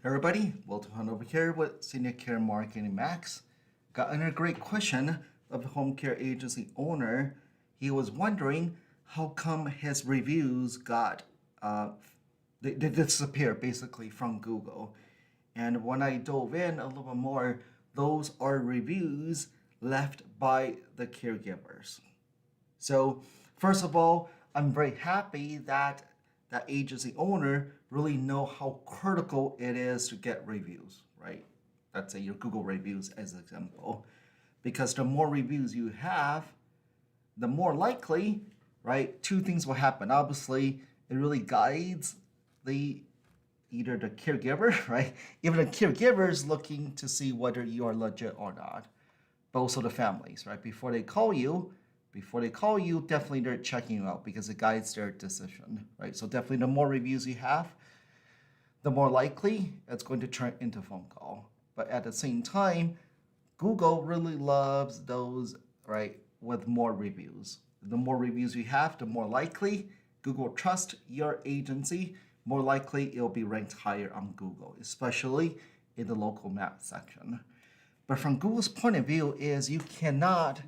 Everybody, welcome over here with Senior Care Marketing Max. Got another great question of the home care agency owner. He was wondering how come his reviews got they disappear basically from Google. And when I dove in a little bit more, those are reviews left by the caregivers. So first of all, I'm very happy that that agency owner really know how critical it is to get reviews, right? Let's say your Google reviews as an example. Because the more reviews you have, the more likely, right, two things will happen. Obviously, it really guides the either the caregiver, right? Even the caregiver is looking to see whether you are legit or not. But also the families, right? Before they call you, definitely they're checking you out because it guides their decision, right? So definitely the more reviews you have, the more likely it's going to turn into a phone call. But at the same time, Google really loves those, right, with more reviews. The more reviews you have, the more likely Google trusts your agency, more likely it'll be ranked higher on Google, especially in the local map section. But from Google's point of view is you cannot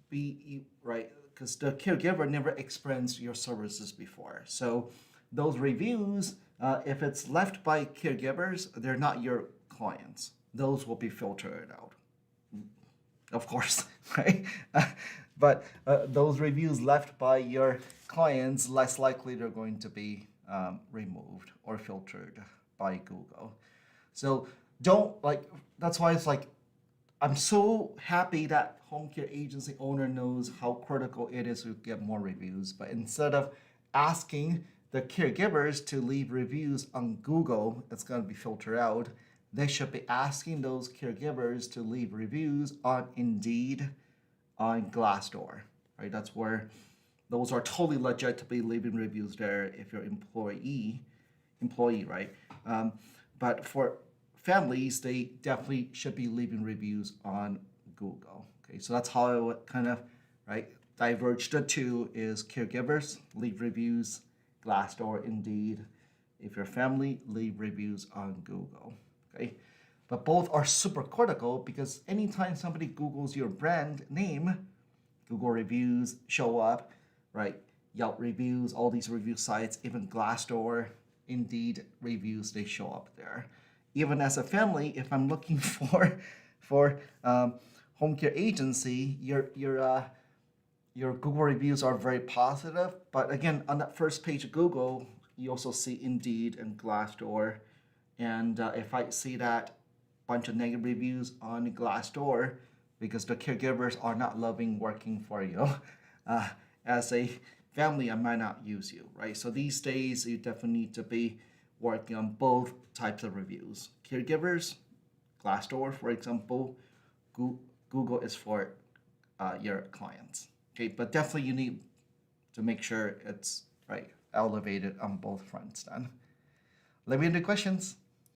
be, right, because the caregiver never experienced your services before. So those reviews, if it's left by caregivers, they're not your clients. Those will be filtered out, of course, right? But those reviews left by your clients, less likely they're going to be removed or filtered by Google. So don't that's why it's like, I'm so happy that home care agency owner knows how critical it is to get more reviews. But instead of asking the caregivers to leave reviews on Google, it's going to be filtered out. They should be asking those caregivers to leave reviews on Indeed, on Glassdoor, right? That's where those are totally legit to be leaving reviews there if you're employee, right? But for families, they definitely should be leaving reviews on Google. Okay, so that's how I would kind of, right, diverge the two is caregivers, leave reviews, Glassdoor, Indeed. If you're family, leave reviews on Google. Okay, but both are super critical because anytime somebody Googles your brand name, Google reviews show up, right? Yelp reviews, all these review sites, even Glassdoor, Indeed reviews, they show up there. Even as a family, if I'm looking for home care agency, your Google reviews are very positive. But again, on that first page of Google, you also see Indeed and Glassdoor. And if I see that bunch of negative reviews on Glassdoor, because the caregivers are not loving working for you, as a family, I might not use you, right? So these days, you definitely need to be working on both types of reviews. Caregivers, Glassdoor, for example, Google is for your clients. Okay, but definitely you need to make sure it's right elevated on both fronts then. Let me know the questions.